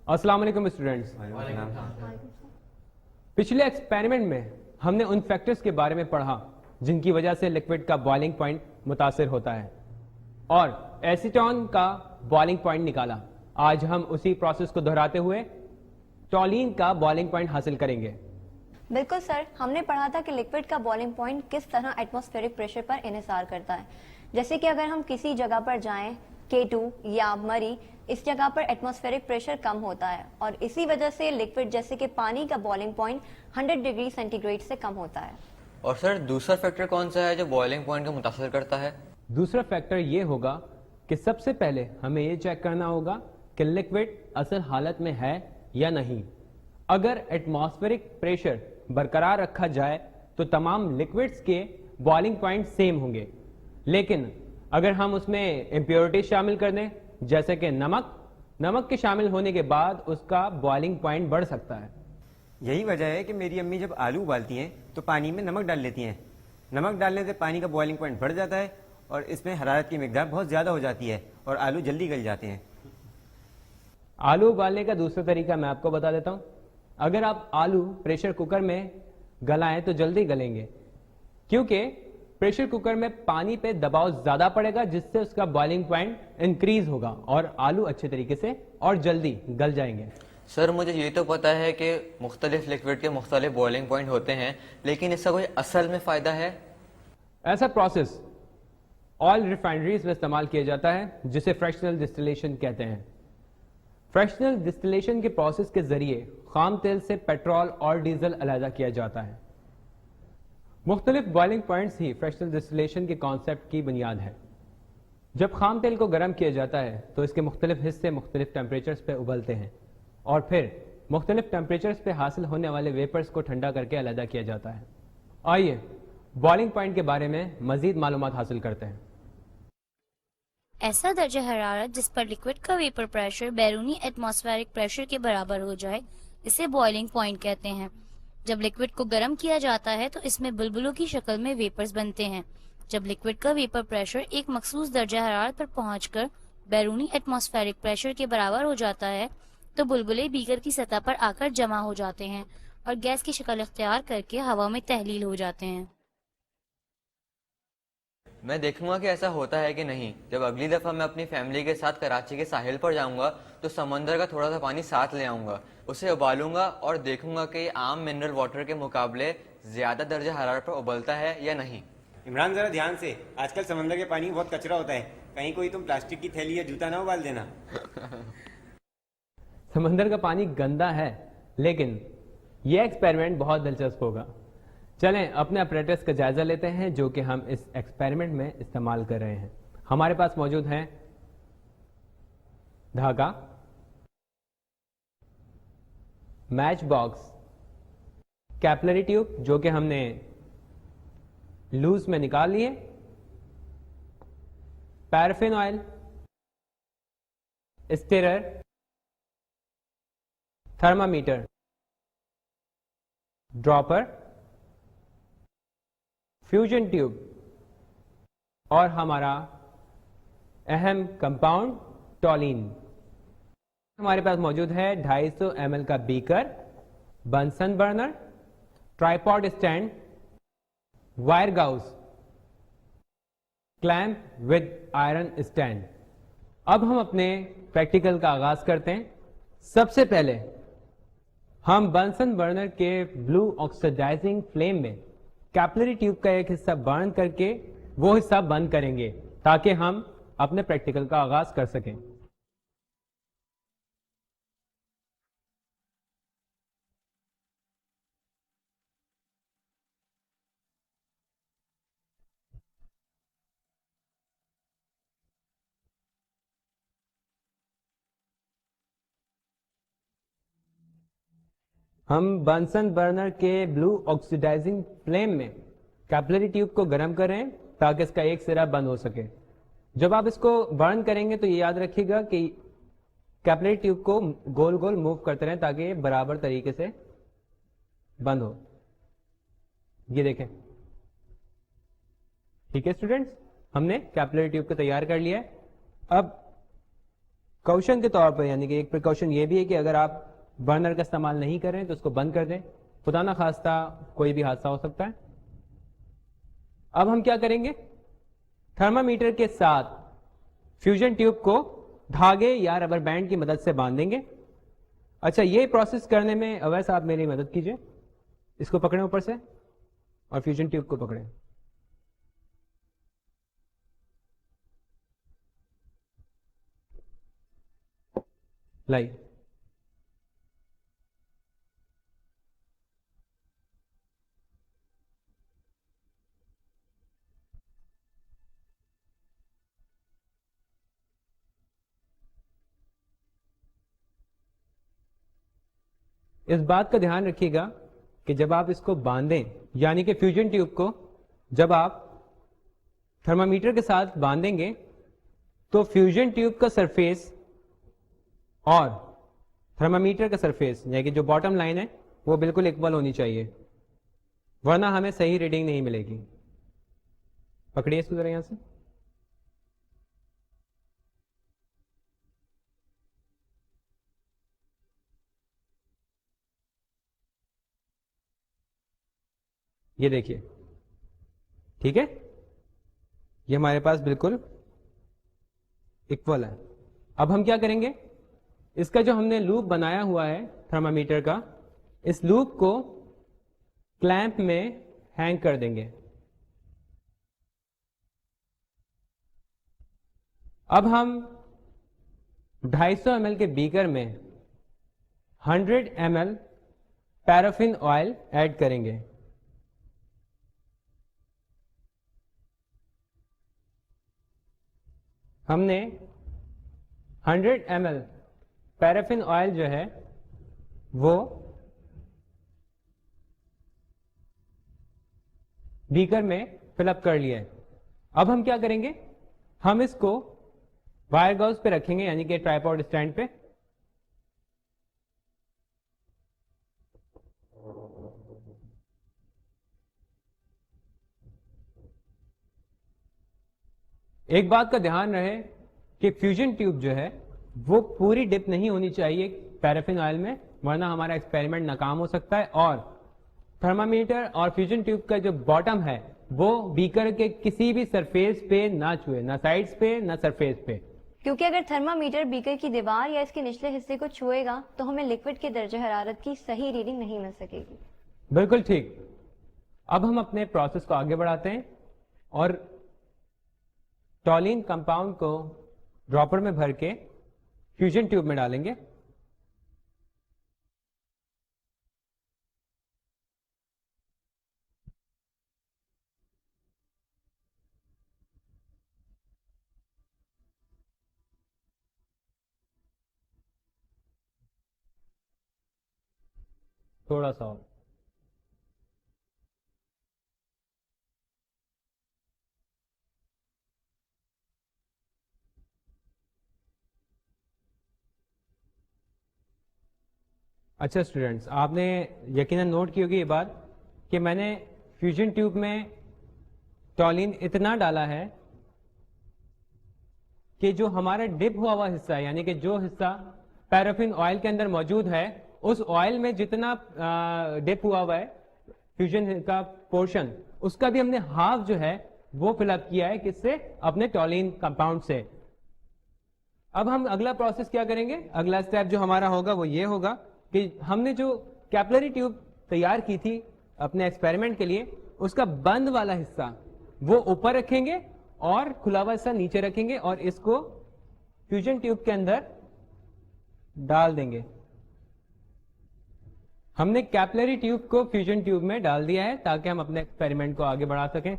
अस्सलाम वालेकुम स्टूडेंट्स। पिछले एक्सपेरिमेंट में हमने उन फैक्टर्स के बारे में पढ़ा जिनकी वजह से लिक्विड का बॉइलिंग पॉइंट मुतासिर होता है और एसीटोन का बॉइलिंग पॉइंट निकाला। आज हम उसी प्रोसेस को दोहराते हुए टॉलीन का बॉइलिंग पॉइंट हासिल करेंगे। बिल्कुल सर, हमने पढ़ा था कि लिक्विड का बॉइलिंग पॉइंट किस तरह एटमॉस्फेरिक प्रेशर पर इन्हिसार करता है। जैसे कि अगर हम किसी जगह पर जाएं, K2 या मरी, इस जगह पर एटमॉस्फेरिक प्रेशर कम होता है और इसी वजह से लिक्विड जैसे कि पानी का बॉइलिंग पॉइंट 100 डिग्री सेंटीग्रेड से कम होता है। और सर दूसरा फैक्टर कौन सा है जो बॉइलिंग पॉइंट को मुतासर करता है? दूसरा फैक्टर ये होगा कि सबसे पहले हमें ये चेक करना होगा कि लिक्विड असल हालत में है या नहीं। अगर एटमॉस्फेरिक प्रेशर बरकरार रखा जाए तो तमाम लिक्विड्स के बॉइलिंग पॉइंट सेम होंगे, लेकिन अगर हम उसमें इम्प्योरिटीज शामिल कर दें जैसे कि नमक के शामिल होने के बाद उसका बॉइलिंग पॉइंट बढ़ सकता है। यही वजह है कि मेरी अम्मी जब आलू उबालती हैं तो पानी में नमक डाल लेती हैं। नमक डालने से पानी का बॉइलिंग पॉइंट बढ़ जाता है और इसमें हरारत की मिकदार बहुत ज़्यादा हो जाती है और आलू जल्दी गल जाते हैं। आलू उबालने का दूसरा तरीका मैं आपको बता देता हूं। अगर आप आलू प्रेशर कुकर में गलाएं तो जल्दी गलेंगे, क्योंकि प्रेशर कुकर में पानी पे दबाव ज्यादा पड़ेगा जिससे उसका बॉइलिंग पॉइंट इंक्रीज होगा और आलू अच्छे तरीके से और जल्दी गल जाएंगे। सर मुझे ये तो पता है कि मुख्तलिफ लिक्विड के मुख्तलिफ बॉइलिंग पॉइंट होते हैं, लेकिन इसका कोई असल में फ़ायदा है? ऐसा प्रोसेस ऑयल रिफाइनरीज में इस्तेमाल किया जाता है जिसे फ्रैक्शनल डिस्टिलेशन कहते हैं। फ्रैक्शनल डिस्टिलेशन के प्रोसेस के जरिए खाम तेल से पेट्रोल और डीजल अलहदा किया जाता है। मुख्तलिफ बॉइलिंग पॉइंट्स ही फ्रैक्शनल डिस्टिलेशन के कॉन्सेप्ट की बुनियाद है। जब खाम तेल को गर्म किया जाता है तो इसके मुख्तलिफ हिस्से मुख्तलिफ टेम्परेचर्स पे उबलते हैं और फिर मुख्तलिफ टेम्परेचर्स पे हासिल होने वाले वेपर्स को ठंडा करके अलहदा किया जाता है। आइए बॉइलिंग पॉइंट के बारे में मजीद मालूमात हासिल करते हैं। ऐसा दर्जा हरारत जिस पर लिक्विड का वेपर प्रेशर बैरूनी एटमॉस्फेरिक प्रेशर के बराबर हो जाए इसे बॉइलिंग पॉइंट कहते हैं। जब लिक्विड को गर्म किया जाता है तो इसमें बुलबुलों की शक्ल में वेपर्स बनते हैं। जब लिक्विड का वेपर प्रेशर एक मखसूस दर्जा हरारत पर पहुंचकर बैरूनी एटमॉस्फेरिक प्रेशर के बराबर हो जाता है तो बुलबुले बीकर की सतह पर आकर जमा हो जाते हैं और गैस की शक्ल इख्तियार करके हवा में तहलील हो जाते हैं। मैं देखूंगा कि ऐसा होता है कि नहीं। जब अगली दफ़ा मैं अपनी फैमिली के साथ कराची के साहिल पर जाऊंगा तो समंदर का थोड़ा सा पानी साथ ले आऊंगा, उसे उबालूंगा और देखूंगा कि आम मिनरल वाटर के मुकाबले ज़्यादा दर्जा हरारत पर उबलता है या नहीं। इमरान ज़रा ध्यान से, आजकल समंदर के पानी में बहुत कचरा होता है, कहीं कोई तुम प्लास्टिक की थैली या जूता ना उबाल देना। समंदर का पानी गंदा है, लेकिन यह एक्सपेरिमेंट बहुत दिलचस्प होगा। चलें अपने अपरेटस का जायजा लेते हैं जो कि हम इस एक्सपेरिमेंट में इस्तेमाल कर रहे हैं। हमारे पास मौजूद है धागा, मैच बॉक्स, कैपिलरी ट्यूब जो कि हमने लूज में निकाल लिए, paraffin oil, stirrer, thermometer, dropper, fusion tube और हमारा अहम कंपाउंड टॉलीन। हमारे पास मौजूद है 250 ml का beaker, Bunsen burner, tripod stand, wire Gauss, clamp with iron stand. अब हम अपने प्रैक्टिकल का आगाज करते हैं। सबसे पहले हम बंसन बर्नर के ब्लू ऑक्सीडाइजिंग फ्लेम में कैपिलरी ट्यूब का एक हिस्सा बर्न करके वो हिस्सा बंद करेंगे ताकि हम अपने प्रैक्टिकल का आगाज कर सकें। हम बंसन बर्नर के ब्लू ऑक्सीडाइजिंग फ्लेम में कैपिलरी ट्यूब को गर्म कर रहे हैं ताकि इसका एक सिरा बंद हो सके। जब आप इसको बर्न करेंगे तो ये याद रखिएगा कि कैपिलरी ट्यूब को गोल गोल मूव करते रहें ताकि ये बराबर तरीके से बंद हो। ये देखें, ठीक है स्टूडेंट्स, हमने कैपिलरी ट्यूब को तैयार कर लिया है। अब प्रिकॉशन के तौर पर, यानी कि एक प्रिकॉशन ये भी है कि अगर आप बर्नर का इस्तेमाल नहीं कर रहे हैं तो उसको बंद कर दें, खुदा ना खास्ता कोई भी हादसा हो सकता है। अब हम क्या करेंगे, थर्मामीटर के साथ फ्यूजन ट्यूब को धागे या रबर बैंड की मदद से बांधेंगे। अच्छा, ये प्रोसेस करने में अवैस आप मेरी मदद कीजिए, इसको पकड़ें ऊपर से और फ्यूजन ट्यूब को पकड़ें। लाई, इस बात का ध्यान रखिएगा कि जब आप इसको बांधें, यानी कि फ्यूजन ट्यूब को जब आप थर्मामीटर के साथ बांधेंगे तो फ्यूजन ट्यूब का सरफेस और थर्मामीटर का सरफेस, यानी कि जो बॉटम लाइन है वो बिल्कुल इक्वल होनी चाहिए, वरना हमें सही रीडिंग नहीं मिलेगी। पकड़िए इसको जरा यहां से। ये देखिए, ठीक है, ये हमारे पास बिल्कुल इक्वल है। अब हम क्या करेंगे, इसका जो हमने लूप बनाया हुआ है थर्मामीटर का, इस लूप को क्लैंप में हैंग कर देंगे। अब हम 250 ml के बीकर में 100 ml पैराफिन ऑयल ऐड करेंगे। हमने 100 ml पैराफिन ऑयल जो है वो बीकर में फिलअप कर लिया है। अब हम क्या करेंगे, हम इसको वायर गाउस पे रखेंगे, यानी कि ट्राइपॉड स्टैंड पे। एक बात का ध्यान रहे कि फ्यूजन ट्यूब जो है वो पूरी डिप नहीं होनी चाहिए पैराफिन ऑयल में, वरना हमारा एक्सपेरिमेंट नाकाम हो सकता है। और थर्मामीटर और फ्यूजन ट्यूब का जो बॉटम है वो बीकर के किसी भी सरफेस पे ना छुए, ना साइड्स पे ना सरफेस पे, क्योंकि अगर थर्मामीटर बीकर की दीवार या इसके निचले हिस्से को छुएगा तो हमें लिक्विड के दर्जे हरारत की सही रीडिंग नहीं मिल सकेगी। बिल्कुल ठीक। अब हम अपने प्रोसेस को आगे बढ़ाते हैं और टॉलिन कंपाउंड को ड्रॉपर में भर के फ्यूजन ट्यूब में डालेंगे। थोड़ा सा और। अच्छा स्टूडेंट्स, आपने यकीनन नोट की होगी ये बात कि मैंने फ्यूजन ट्यूब में टॉलिन इतना डाला है कि जो हमारा डिप हुआ हिस्सा है, यानी कि जो हिस्सा पैराफिन ऑयल के अंदर मौजूद है, उस ऑयल में जितना डिप हुआ है फ्यूजन का पोर्शन, उसका भी हमने हाफ जो है वो फिलअप किया है, किससे, अपने टॉलिन कंपाउंड से। अब हम अगला प्रोसेस क्या करेंगे, अगला स्टेप जो हमारा होगा वो ये होगा कि हमने जो कैपिलरी ट्यूब तैयार की थी अपने एक्सपेरिमेंट के लिए, उसका बंद वाला हिस्सा वो ऊपर रखेंगे और खुला हुआ हिस्सा नीचे रखेंगे और इसको फ्यूजन ट्यूब के अंदर डाल देंगे। हमने कैपिलरी ट्यूब को फ्यूजन ट्यूब में डाल दिया है ताकि हम अपने एक्सपेरिमेंट को आगे बढ़ा सकें।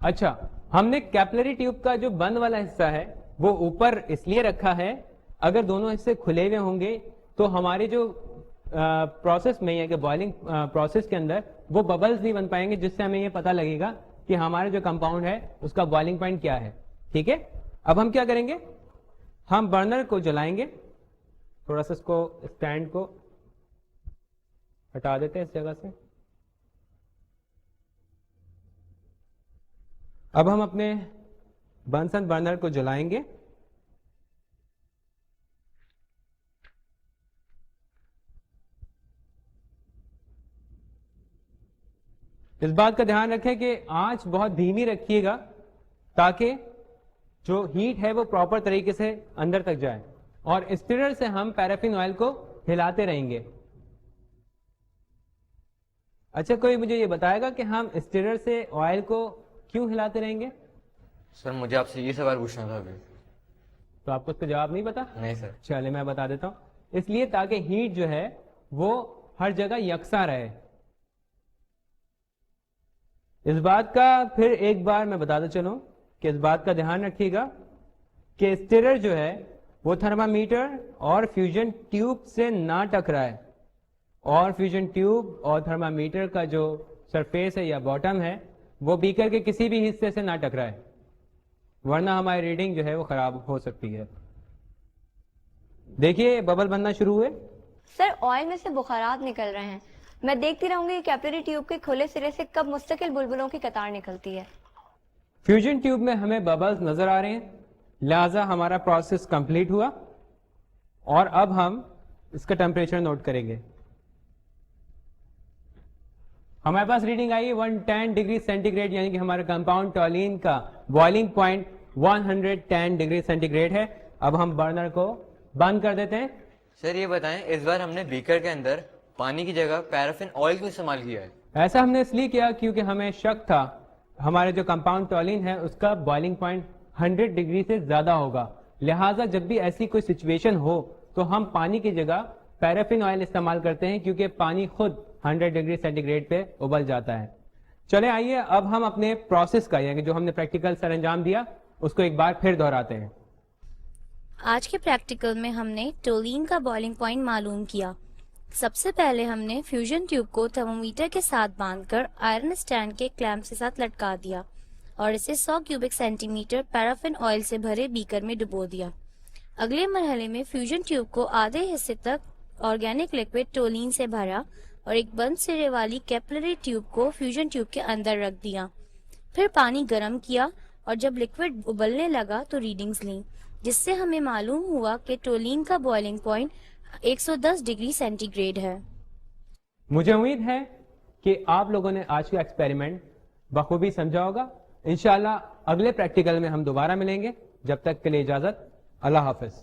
अच्छा, हमने कैपिलरी ट्यूब का जो बंद वाला हिस्सा है वो ऊपर इसलिए रखा है, अगर दोनों हिस्से खुले हुए होंगे तो हमारे जो प्रोसेस में, या कि बॉइलिंग प्रोसेस के अंदर वो बबल्स नहीं बन पाएंगे, जिससे हमें ये पता लगेगा कि हमारा जो कंपाउंड है उसका बॉइलिंग पॉइंट क्या है। ठीक है, अब हम क्या करेंगे, हम बर्नर को जलाएंगे। थोड़ा सा इसको स्टैंड को हटा देते हैं इस जगह से। अब हम अपने बंसन बर्नर को जलाएंगे اس بات کا دھیان رکھیں کہ آنچ بہت دھیمی رکھیے گا تاکہ جو ہیٹ ہے وہ پراپر طریقے سے اندر تک جائے, اور اسٹرر سے ہم پیرافین آئل کو ہلاتے رہیں گے. اچھا, کوئی مجھے یہ بتائے گا کہ ہم اسٹرر سے آئل کو کیوں ہلاتے رہیں گے؟ سر مجھے آپ سے یہ سوال پوچھنا تھا ابھی. تو آپ کو اس کا جواب نہیں پتا؟ نہیں سر. چلے میں بتا دیتا ہوں. اس لیے تاکہ ہیٹ جو ہے وہ ہر جگہ یکساں رہے. اس بات کا پھر ایک بار میں بتاتا چلوں کہ اس بات کا دھیان رکھیے گا کہ اسٹرر جو ہے وہ تھرمامیٹر اور فیوژن ٹیوب سے نہ ٹکرائے, اور فیوژن ٹیوب اور تھرمامیٹر کا جو سرفیس ہے یا باٹم ہے وہ بیکر کے کسی بھی حصے سے نہ ٹکرائے, ورنہ ہماری ریڈنگ جو ہے وہ خراب ہو سکتی ہے. دیکھیے ببل بننا شروع ہوئے. سر آئل میں سے بخارات نکل رہے ہیں, میں دیکھتی رہوں گی کیپلری ٹیوب کے کھلے سرے سے کب مستقل بلبلوں کی قطار نکلتی ہے. فیوژن ٹیوب میں ہمیں ببلز نظر آ رہے ہیں, لہذا ہمارا پروسیس کمپلیٹ ہوا, اور اب ہم اس کا ٹیمپریچر نوٹ کریں گے. ہمارے پاس ریڈنگ آئی 110 ڈگری سینٹی گریڈ, یعنی کہ ہمارے کمپاؤنڈ ٹولین کا boiling point 110 degree centigrade ہے. اب ہم برنر کو بند کر دیتے ہیں. سر یہ بتائیں, اس بار ہم نے بیکر کے اندر پانی کی جگہ پیرافین آئل کیوں استعمال کیا ہے؟ ایسا ہم نے اس لیے کیا کیونکہ ہمیں شک تھا ہمارے جو کمپاؤنڈ ٹولین ہے اس کا بوائلنگ پوائنٹ 100 ڈگری سے زیادہ ہوگا, لہٰذا جب بھی ایسی کوئی سچویشن ہو تو ہم پانی کی جگہ پیرافین آئل استعمال کرتے ہیں, کیونکہ پانی خود 100 ڈگری سینٹی گریڈ پہ ابل جاتا ہے. چلے آئیے اب ہم اپنے پروسیس کا, یعنی جو ہم نے پریکٹیکل سر انجام دیا اس کو ایک بار پھر دہراتے ہیں. آج کے پریکٹیکل میں ہم نے ٹولین کا بوائلنگ پوائنٹ معلوم کیا. سب سے پہلے ہم نے فیوژن ٹیوب کو تھرمومیٹر کے ساتھ باندھ کر آئرن اسٹینڈ کے کلیمپ کے ساتھ لٹکا دیا اور اسے 100 cubic centi metre paraffin oil سے بھرے بیکر میں ڈبو دیا. اگلے مرحلے میں فیوژن ٹیوب کو آدھے حصے تک آرگینک لیکوڈ ٹولین سے بھرا اور ایک بند سرے والی کیپلری ٹیوب کو فیوژن ٹیوب کے اندر رکھ دیا. پھر پانی گرم کیا اور جب لیکوڈ ابلنے لگا تو ریڈنگز لیں, جس سے ہمیں معلوم ہوا کہ ٹولین کا boiling point 110 degree centigrade ہے. مجھے امید ہے کہ آپ لوگوں نے آج کا ایکسپیریمنٹ بخوبی سمجھا ہوگا. انشاءاللہ اگلے پریکٹیکل میں ہم دوبارہ ملیں گے. جب تک کے لیے اجازت, اللہ حافظ.